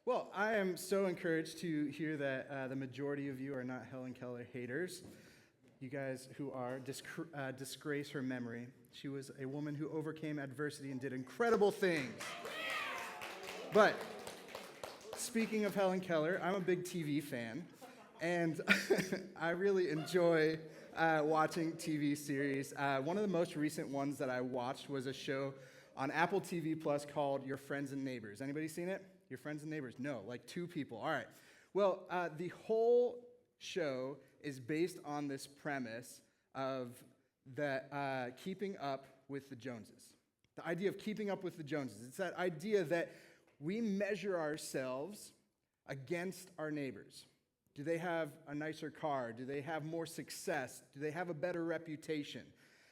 Well, I am so encouraged to hear that the majority of you are not Helen Keller haters. You guys who are disgrace her memory. She was a woman who overcame adversity and did incredible things. But speaking of Helen Keller, I'm a big TV fan, and I really enjoy watching TV series. One of the most recent ones that I watched was a show on Apple TV Plus called Your Friends and Neighbors. Anybody seen it? Your Friends and Neighbors? No, like 2 people. All right. Well, the whole show is based on this premise of that keeping up with the Joneses. The idea of keeping up with the Joneses. It's that idea that we measure ourselves against our neighbors. Do they have a nicer car? Do they have more success? Do they have a better reputation?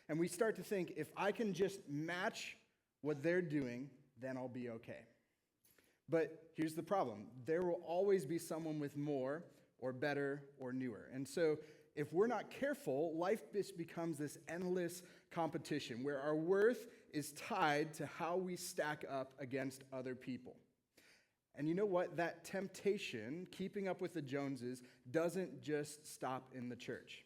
And we start to think, if I can just match what they're doing, then I'll be okay. But here's the problem. There will always be someone with more or better or newer. And so if we're not careful, life just becomes this endless competition where our worth is tied to how we stack up against other people. And you know what? That temptation, keeping up with the Joneses, doesn't just stop in the church.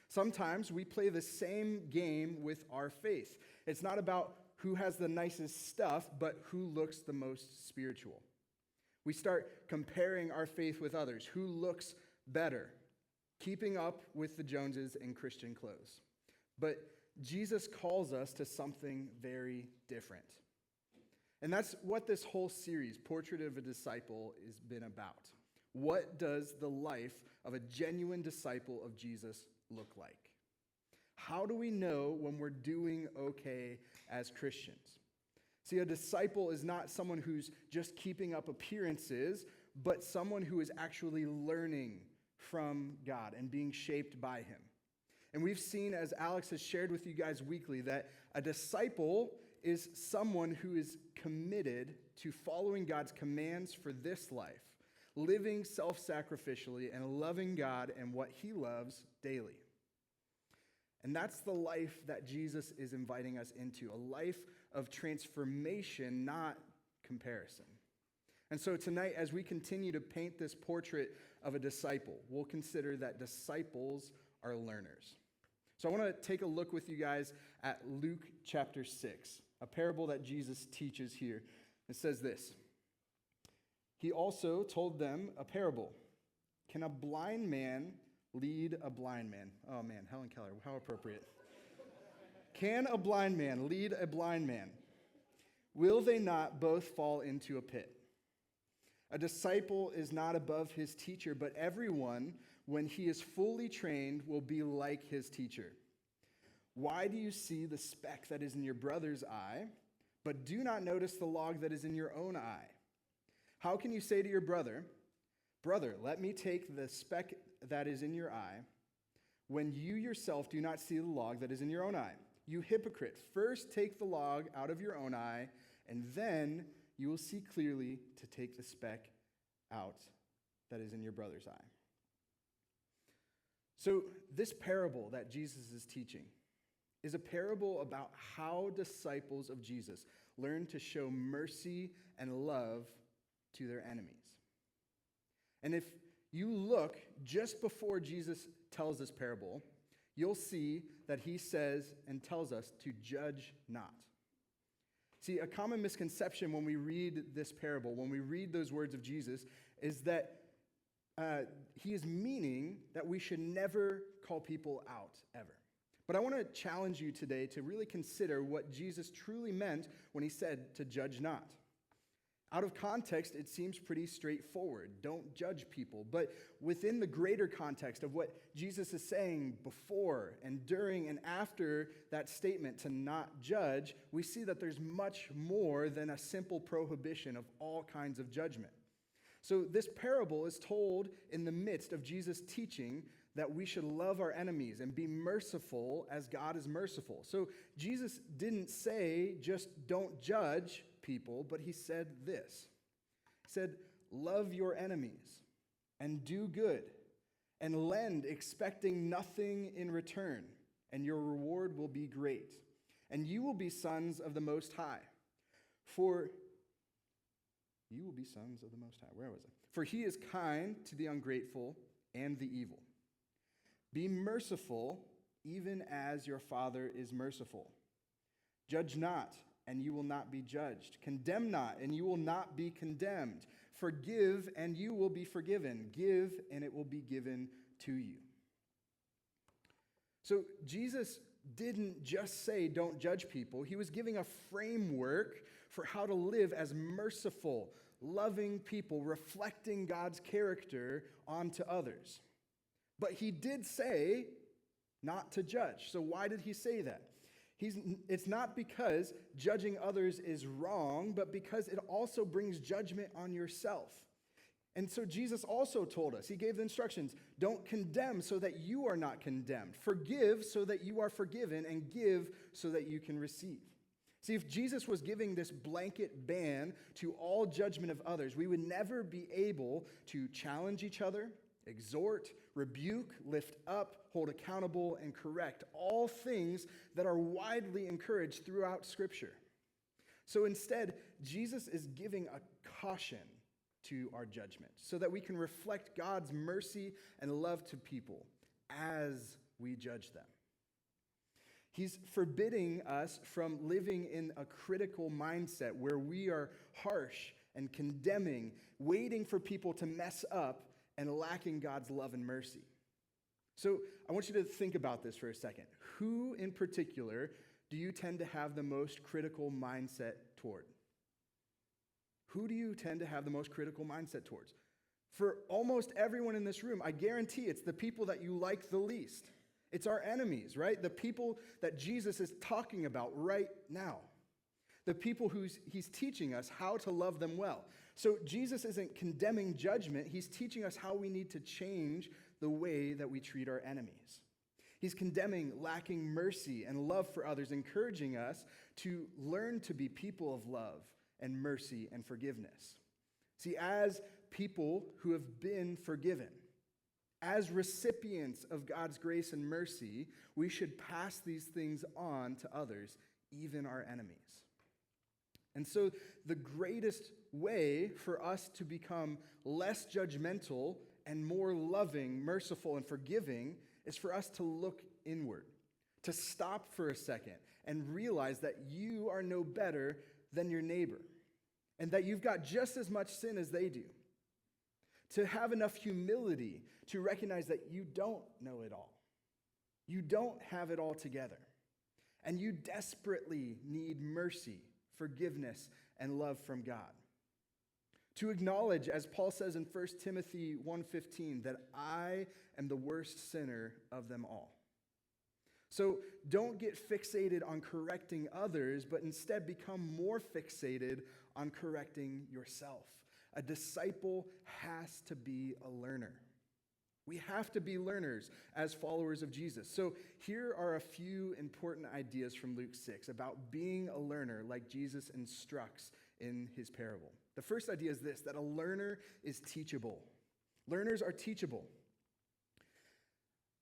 Sometimes we play the same game with our faith. It's not about who has the nicest stuff, but who looks the most spiritual. We start comparing our faith with others. Who looks better? Keeping up with the Joneses in Christian clothes. But Jesus calls us to something very different. And that's what this whole series, Portrait of a Disciple, has been about. What does the life of a genuine disciple of Jesus look like? How do we know when we're doing okay as Christians? See, a disciple is not someone who's just keeping up appearances, but someone who is actually learning from God and being shaped by Him. And we've seen, as Alex has shared with you guys weekly, that a disciple is someone who is committed to following God's commands for this life, living self-sacrificially and loving God and what He loves daily. And that's the life that Jesus is inviting us into, a life of transformation, not comparison. And so tonight, as we continue to paint this portrait of a disciple, we'll consider that disciples are learners. So I want to take a look with you guys at Luke chapter 6, a parable that Jesus teaches here. It says this: He also told them a parable. Can a blind man lead a blind man? Oh man, Helen Keller, how appropriate. Can a blind man lead a blind man? Will they not both fall into a pit? A disciple is not above his teacher, but everyone, when he is fully trained, will be like his teacher. Why do you see the speck that is in your brother's eye, but do not notice the log that is in your own eye? How can you say to your brother, "Brother, let me take the speck that is in your eye," when you yourself do not see the log that is in your own eye? You hypocrite, first take the log out of your own eye, and then you will see clearly to take the speck out that is in your brother's eye. So this parable that Jesus is teaching is a parable about how disciples of Jesus learn to show mercy and love to their enemies. And if you look just before Jesus tells this parable, you'll see that he says and tells us to judge not. See, a common misconception when we read this parable, when we read those words of Jesus, is that he is meaning that we should never call people out, ever. But I want to challenge you today to really consider what Jesus truly meant when he said to judge not. Out of context, it seems pretty straightforward. Don't judge people. But within the greater context of what Jesus is saying before and during and after that statement to not judge, we see that there's much more than a simple prohibition of all kinds of judgment. So this parable is told in the midst of Jesus teaching that we should love our enemies and be merciful as God is merciful. So Jesus didn't say just don't judge people, but he said this. He said, love your enemies and do good and lend expecting nothing in return, and your reward will be great, and you will be sons of the Most High. For You will be sons of the Most High. Where was I? For he is kind to the ungrateful and the evil. Be merciful, even as your Father is merciful. Judge not, and you will not be judged. Condemn not, and you will not be condemned. Forgive, and you will be forgiven. Give, and it will be given to you. So Jesus didn't just say don't judge people. He was giving a framework for how to live as merciful, loving people, reflecting God's character onto others. But he did say not to judge. So why did he say that? It's not because judging others is wrong, but because it also brings judgment on yourself. And so Jesus also told us, he gave the instructions, don't condemn so that you are not condemned. Forgive so that you are forgiven, and give so that you can receive. See, if Jesus was giving this blanket ban to all judgment of others, we would never be able to challenge each other, exhort, rebuke, lift up, hold accountable, and correct, all things that are widely encouraged throughout Scripture. So instead, Jesus is giving a caution to our judgment so that we can reflect God's mercy and love to people as we judge them. He's forbidding us from living in a critical mindset where we are harsh and condemning, waiting for people to mess up and lacking God's love and mercy. So I want you to think about this for a second. Who in particular do you tend to have the most critical mindset toward? Who do you tend to have the most critical mindset towards? For almost everyone in this room, I guarantee it's the people that you like the least. It's our enemies, right? The people that Jesus is talking about right now. The people he's teaching us how to love them well. So Jesus isn't condemning judgment. He's teaching us how we need to change the way that we treat our enemies. He's condemning lacking mercy and love for others, encouraging us to learn to be people of love and mercy and forgiveness. See, as people who have been forgiven, as recipients of God's grace and mercy, we should pass these things on to others, even our enemies. And so the greatest way for us to become less judgmental and more loving, merciful, and forgiving is for us to look inward, to stop for a second and realize that you are no better than your neighbor and that you've got just as much sin as they do. To have enough humility to recognize that you don't know it all. You don't have it all together. And you desperately need mercy, forgiveness, and love from God. To acknowledge, as Paul says in 1 Timothy 1:15, that I am the worst sinner of them all. So don't get fixated on correcting others, but instead become more fixated on correcting yourself. A disciple has to be a learner. We have to be learners as followers of Jesus. So here are a few important ideas from Luke 6 about being a learner like Jesus instructs in his parable. The first idea is this, that a learner is teachable. Learners are teachable.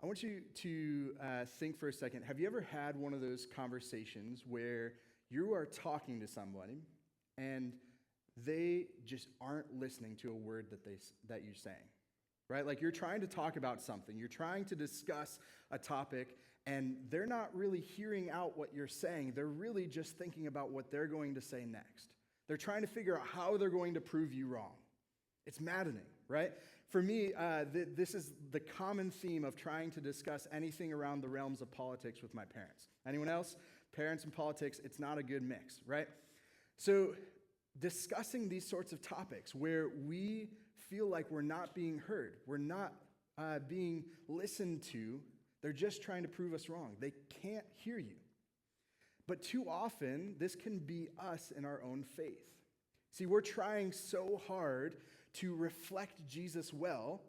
I want you to think for a second, have you ever had one of those conversations where you are talking to somebody and they just aren't listening to a word that you're saying, right? Like you're trying to talk about something, you're trying to discuss a topic, and they're not really hearing out what you're saying. They're really just thinking about what they're going to say next. They're trying to figure out how they're going to prove you wrong. It's maddening, right? For me, this is the common theme of trying to discuss anything around the realms of politics with my parents. Anyone else? Parents and politics, it's not a good mix, right? So discussing these sorts of topics where we feel like we're not being heard, we're not being listened to, they're just trying to prove us wrong. They can't hear you. But too often, this can be us in our own faith. See, we're trying so hard to reflect Jesus well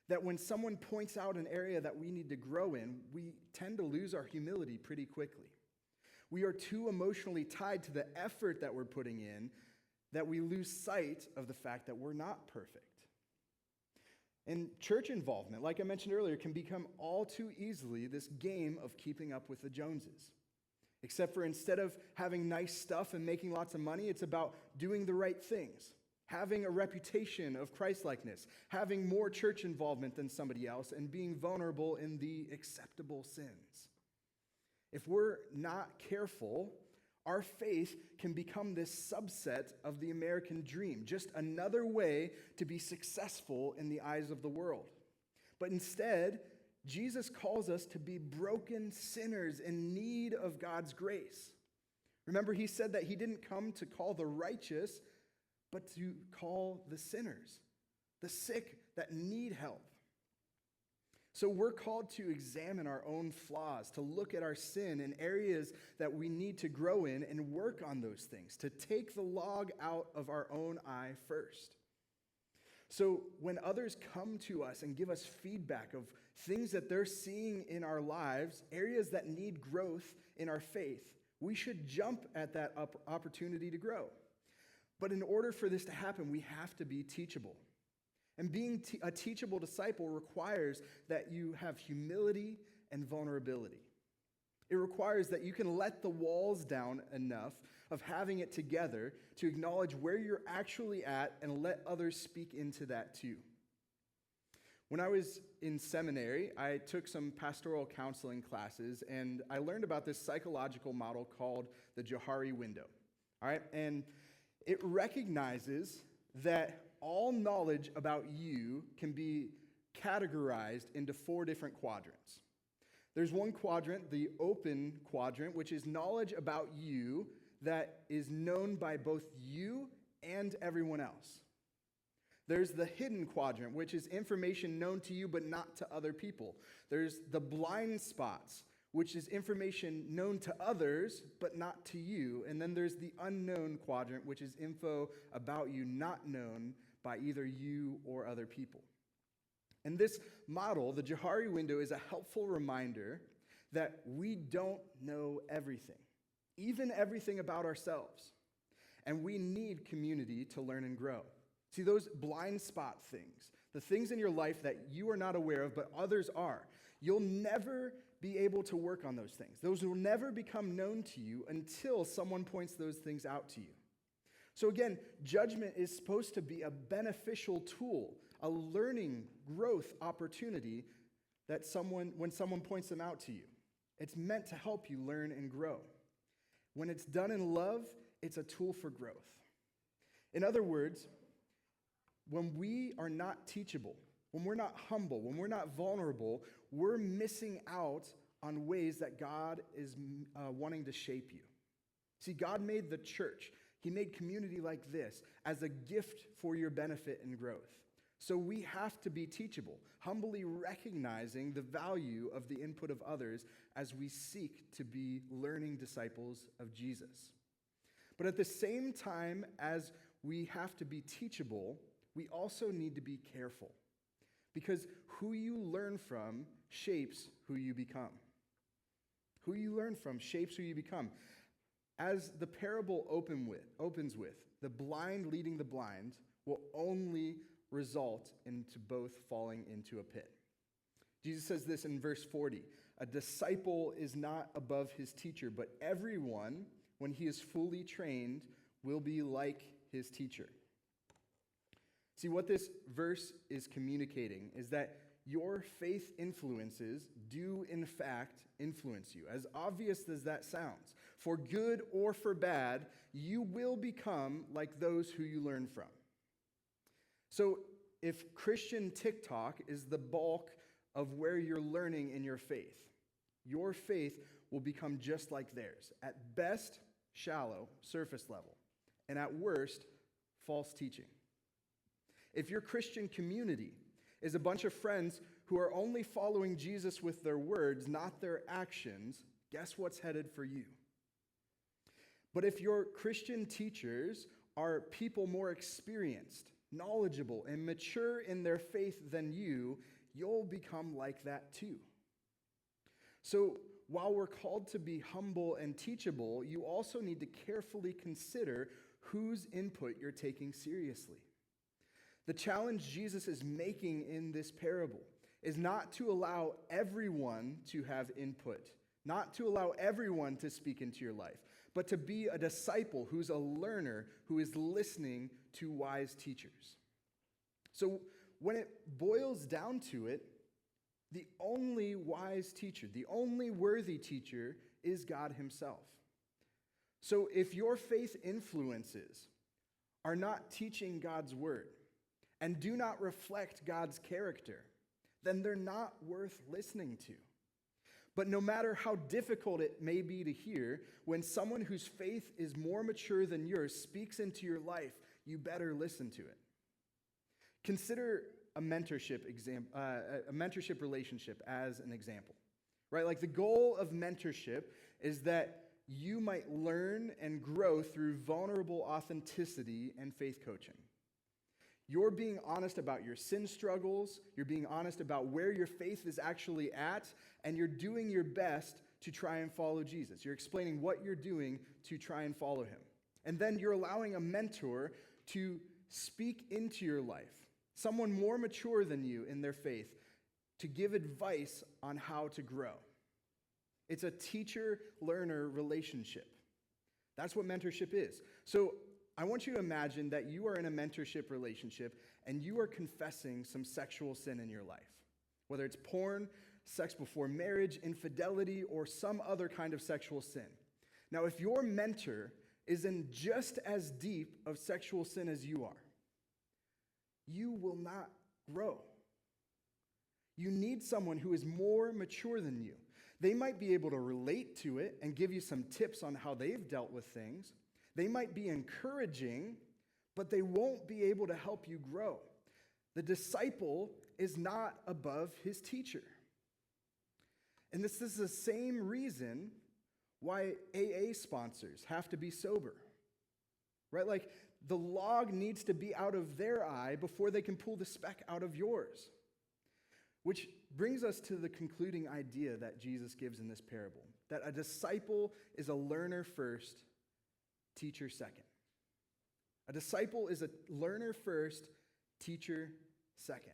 that when someone points out an area that we need to grow in, we tend to lose our humility pretty quickly. We are too emotionally tied to the effort that we're putting in that we lose sight of the fact that we're not perfect. And church involvement, like I mentioned earlier, can become all too easily this game of keeping up with the Joneses. Except for instead of having nice stuff and making lots of money, it's about doing the right things. having a reputation of Christ-likeness, having more church involvement than somebody else, and being vulnerable in the acceptable sins. If we're not careful, our faith can become this subset of the American dream, just another way to be successful in the eyes of the world. But instead, Jesus calls us to be broken sinners in need of God's grace. Remember, he said that he didn't come to call the righteous, but to call the sinners, the sick that need help. So we're called to examine our own flaws, to look at our sin and areas that we need to grow in and work on those things, to take the log out of our own eye first. So when others come to us and give us feedback of things that they're seeing in our lives, areas that need growth in our faith, we should jump at that opportunity to grow. But in order for this to happen, we have to be teachable. And being a teachable disciple requires that you have humility and vulnerability. It requires that you can let the walls down enough of having it together to acknowledge where you're actually at and let others speak into that too. When I was in seminary, I took some pastoral counseling classes, and I learned about this psychological model called the Johari window. All right, and it recognizes that all knowledge about you can be categorized into 4 different quadrants. There's one quadrant, the open quadrant, which is knowledge about you that is known by both you and everyone else. There's the hidden quadrant, which is information known to you but not to other people. There's the blind spots, which is information known to others but not to you. And then there's the unknown quadrant, which is info about you not known by either you or other people. And this model, the Johari window, is a helpful reminder that we don't know everything, even everything about ourselves. And we need community to learn and grow. See, those blind spot things, the things in your life that you are not aware of but others are, you'll never be able to work on those things. Those will never become known to you until someone points those things out to you. So again, judgment is supposed to be a beneficial tool, a learning, growth opportunity that when someone points them out to you. It's meant to help you learn and grow. When it's done in love, it's a tool for growth. In other words, when we are not teachable, when we're not humble, when we're not vulnerable, we're missing out on ways that God is wanting to shape you. See, God made the church. He made community like this as a gift for your benefit and growth. So we have to be teachable, humbly recognizing the value of the input of others as we seek to be learning disciples of Jesus. But at the same time as we have to be teachable, we also need to be careful, because who you learn from shapes who you become. Who you learn from shapes who you become. As the parable opens with, the blind leading the blind will only result into both falling into a pit. Jesus says this in verse 40, "A disciple is not above his teacher, but everyone, when he is fully trained, will be like his teacher." See, what this verse is communicating is that your faith influences do in fact influence you. As obvious as that sounds, for good or for bad, you will become like those who you learn from. So if Christian TikTok is the bulk of where you're learning in your faith will become just like theirs. At best, shallow, surface level, and at worst, false teaching. If your Christian community is a bunch of friends who are only following Jesus with their words, not their actions, guess what's headed for you? But if your Christian teachers are people more experienced, knowledgeable, and mature in their faith than you'll become like that too. So while we're called to be humble and teachable, you also need to carefully consider whose input you're taking seriously. The challenge Jesus is making in this parable is not to allow everyone to have input, not to allow everyone to speak into your life, but to be a disciple who's a learner who is listening to wise teachers. So when it boils down to it, the only wise teacher, the only worthy teacher is God himself. So if your faith influences are not teaching God's word and do not reflect God's character, then they're not worth listening to. But no matter how difficult it may be to hear, when someone whose faith is more mature than yours speaks into your life, you better listen to it. Consider a mentorship relationship as an example, right? Like the goal of mentorship is that you might learn and grow through vulnerable authenticity and faith coaching. You're being honest about your sin struggles, you're being honest about where your faith is actually at, and you're doing your best to try and follow Jesus. You're explaining what you're doing to try and follow him. And then you're allowing a mentor to speak into your life, someone more mature than you in their faith, to give advice on how to grow. It's a teacher-learner relationship. That's what mentorship is. So I want you to imagine that you are in a mentorship relationship and you are confessing some sexual sin in your life, whether it's porn, sex before marriage, infidelity, or some other kind of sexual sin. Now, if your mentor is in just as deep of sexual sin as you are, you will not grow. You need someone who is more mature than you. They might be able to relate to it and give you some tips on how they've dealt with things. They might be encouraging, but they won't be able to help you grow. The disciple is not above his teacher. And this is the same reason why AA sponsors have to be sober, right? Like the log needs to be out of their eye before they can pull the speck out of yours. Which brings us to the concluding idea that Jesus gives in this parable, that a disciple is a learner first, teacher second. A disciple is a learner first, teacher second.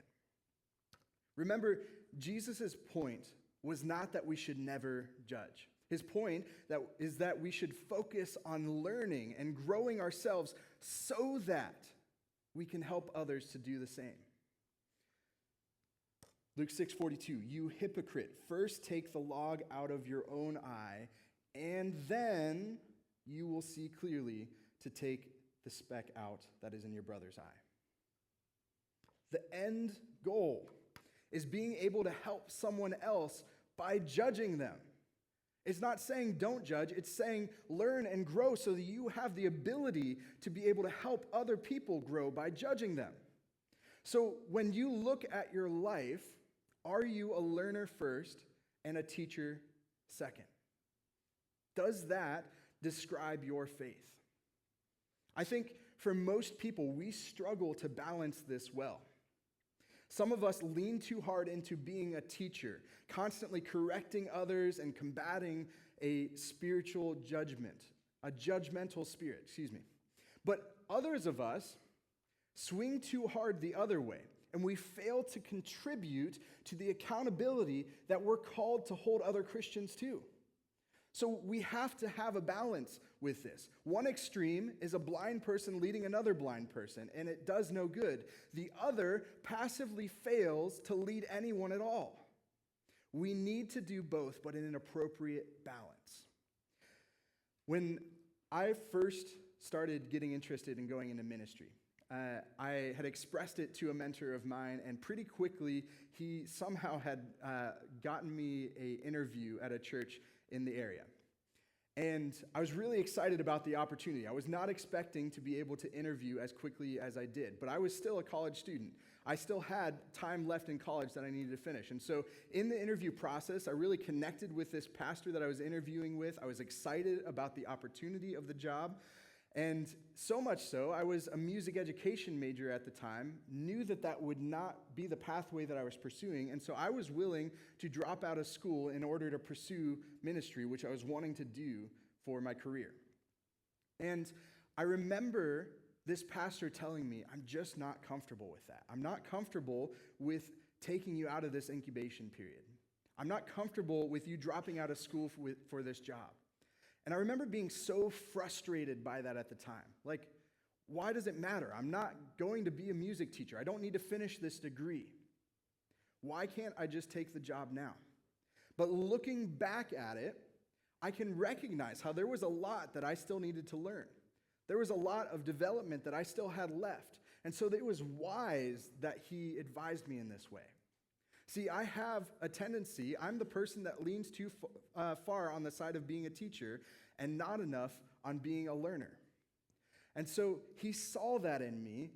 Remember, Jesus' point was not that we should never judge. His point is that we should focus on learning and growing ourselves so that we can help others to do the same. Luke 6:42, you hypocrite, first take the log out of your own eye, and then you will see clearly to take the speck out that is in your brother's eye. The end goal is being able to help someone else by judging them. It's not saying don't judge, it's saying learn and grow so that you have the ability to be able to help other people grow by judging them. So when you look at your life, are you a learner first and a teacher second? Does that describe your faith? I think for most people, we struggle to balance this well. Some of us lean too hard into being a teacher, constantly correcting others and combating a spiritual judgment, a judgmental spirit, But others of us swing too hard the other way, and we fail to contribute to the accountability that we're called to hold other Christians to. So we have to have a balance with this. One extreme is a blind person leading another blind person, and it does no good. The other passively fails to lead anyone at all. We need to do both, but in an appropriate balance. When I first started getting interested in going into ministry, I had expressed it to a mentor of mine, and pretty quickly he somehow had gotten me an interview at a church in the area. And I was really excited about the opportunity. I was not expecting to be able to interview as quickly as I did, but I was still a college student. I still had time left in college that I needed to finish. And so in the interview process, I really connected with this pastor that I was interviewing with. I was excited about the opportunity of the job. And so much so, I was a music education major at the time, knew that that would not be the pathway that I was pursuing, and so I was willing to drop out of school in order to pursue ministry, which I was wanting to do for my career. And I remember this pastor telling me, I'm just not comfortable with that. I'm not comfortable with taking you out of this incubation period. I'm not comfortable with you dropping out of school for this job. And I remember being so frustrated by that at the time. Like, why does it matter? I'm not going to be a music teacher. I don't need to finish this degree. Why can't I just take the job now? But looking back at it, I can recognize how there was a lot that I still needed to learn. There was a lot of development that I still had left. And so it was wise that he advised me in this way. See, I have a tendency, I'm the person that leans too far on the side of being a teacher and not enough on being a learner. And so he saw that in me,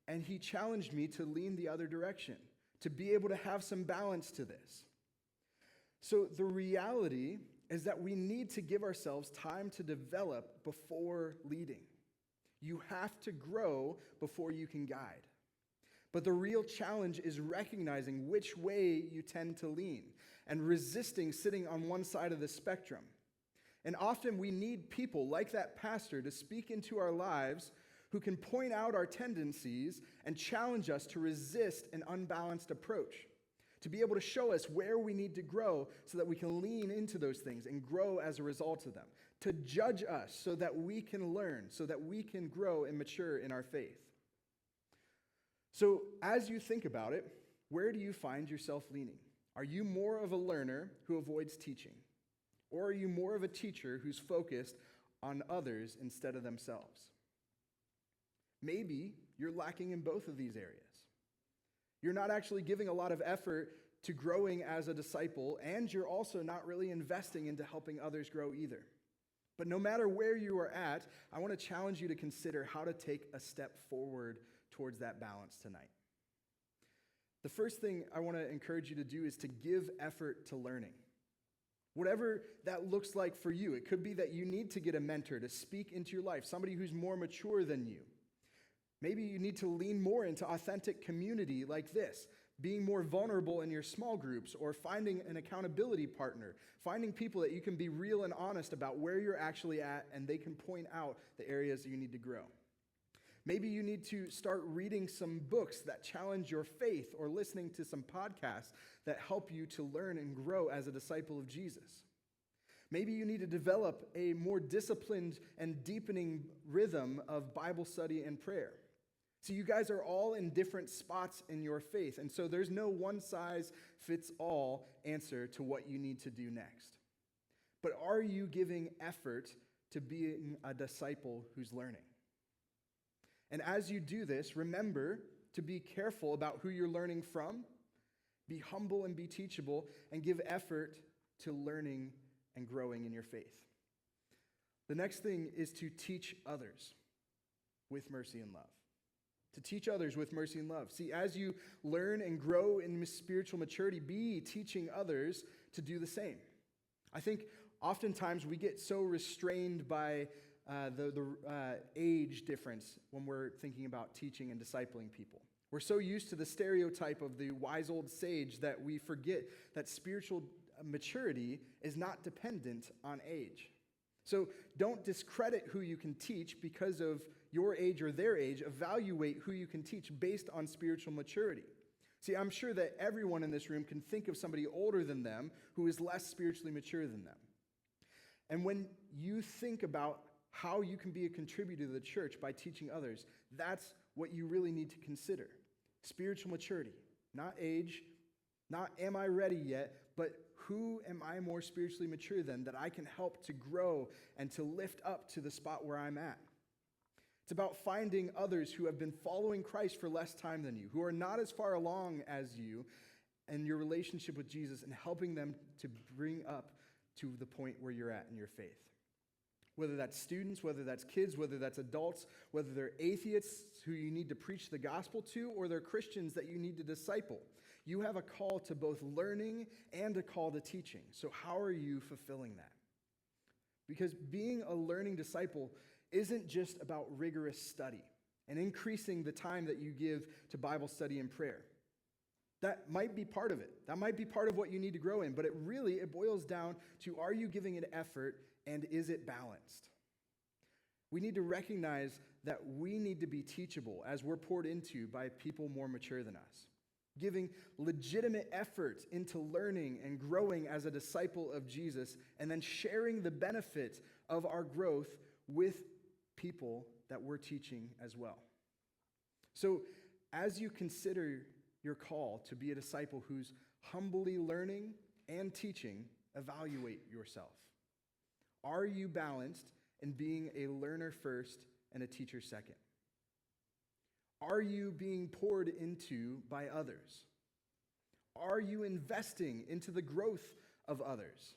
and he challenged me to lean the other direction, to be able to have some balance to this. So the reality is that we need to give ourselves time to develop before leading. You have to grow before you can guide. But the real challenge is recognizing which way you tend to lean and resisting sitting on one side of the spectrum. And often we need people like that pastor to speak into our lives who can point out our tendencies and challenge us to resist an unbalanced approach, to be able to show us where we need to grow so that we can lean into those things and grow as a result of them, to judge us so that we can learn, so that we can grow and mature in our faith. So as you think about it, where do you find yourself leaning? Are you more of a learner who avoids teaching? Or are you more of a teacher who's focused on others instead of themselves? Maybe you're lacking in both of these areas. You're not actually giving a lot of effort to growing as a disciple, and you're also not really investing into helping others grow either. But no matter where you are at, I want to challenge you to consider how to take a step forward towards that balance tonight. The first thing I want to encourage you to do is to give effort to learning. Whatever that looks like for you, it could be that you need to get a mentor to speak into your life, somebody who's more mature than you. Maybe you need to lean more into authentic community like this, being more vulnerable in your small groups, or finding an accountability partner, finding people that you can be real and honest about where you're actually at, and they can point out the areas that you need to grow. Maybe you need to start reading some books that challenge your faith, or listening to some podcasts that help you to learn and grow as a disciple of Jesus. Maybe you need to develop a more disciplined and deepening rhythm of Bible study and prayer. So you guys are all in different spots in your faith, and so there's no one-size-fits-all answer to what you need to do next. But are you giving effort to being a disciple who's learning? And as you do this, remember to be careful about who you're learning from, be humble and be teachable, and give effort to learning and growing in your faith. The next thing is to teach others with mercy and love. To teach others with mercy and love. See, as you learn and grow in spiritual maturity, be teaching others to do the same. I think oftentimes we get so restrained by the age difference when we're thinking about teaching and discipling people. We're so used to the stereotype of the wise old sage that we forget that spiritual maturity is not dependent on age. So don't discredit who you can teach because of your age or their age. Evaluate who you can teach based on spiritual maturity. See, I'm sure that everyone in this room can think of somebody older than them who is less spiritually mature than them. And when you think about how you can be a contributor to the church by teaching others, that's what you really need to consider. Spiritual maturity, not age, not am I ready yet, but who am I more spiritually mature than that I can help to grow and to lift up to the spot where I'm at. It's about finding others who have been following Christ for less time than you, who are not as far along as you in your relationship with Jesus, and helping them to bring up to the point where you're at in your faith. Whether that's students, whether that's kids, whether that's adults, whether they're atheists who you need to preach the gospel to, or they're Christians that you need to disciple. You have a call to both learning and a call to teaching. So how are you fulfilling that? Because being a learning disciple isn't just about rigorous study and increasing the time that you give to Bible study and prayer. That might be part of it. That might be part of what you need to grow in, but it boils down to, are you giving it effort, and is it balanced? We need to recognize that we need to be teachable as we're poured into by people more mature than us. Giving legitimate effort into learning and growing as a disciple of Jesus, and then sharing the benefit of our growth with people that we're teaching as well. So as you consider your call to be a disciple who's humbly learning and teaching, evaluate yourself. Are you balanced in being a learner first and a teacher second? Are you being poured into by others? Are you investing into the growth of others?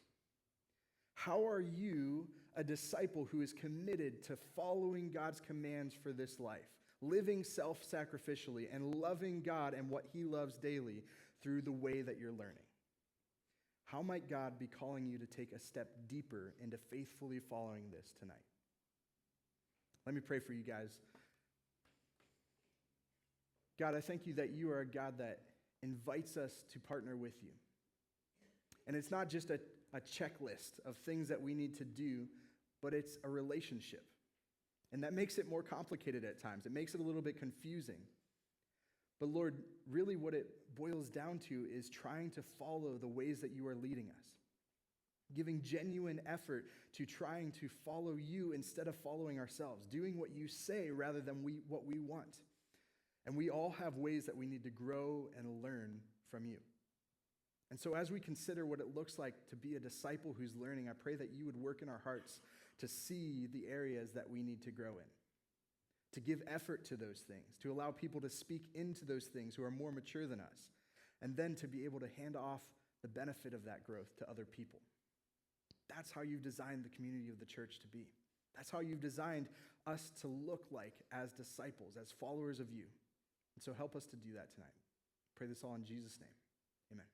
How are you a disciple who is committed to following God's commands for this life, living self-sacrificially and loving God and what he loves daily through the way that you're learning? How might God be calling you to take a step deeper into faithfully following this tonight? Let me pray for you guys. God, I thank you that you are a God that invites us to partner with you. And it's not just a checklist of things that we need to do, but it's a relationship. And that makes it more complicated at times. It makes it a little bit confusing. But Lord, really what it boils down to is trying to follow the ways that you are leading us, giving genuine effort to trying to follow you instead of following ourselves, doing what you say rather than what we want. And we all have ways that we need to grow and learn from you. And so as we consider what it looks like to be a disciple who's learning, I pray that you would work in our hearts to see the areas that we need to grow in, to give effort to those things, to allow people to speak into those things who are more mature than us, and then to be able to hand off the benefit of that growth to other people. That's how you've designed the community of the church to be. That's how you've designed us to look like as disciples, as followers of you. And so help us to do that tonight. Pray this all in Jesus' name. Amen.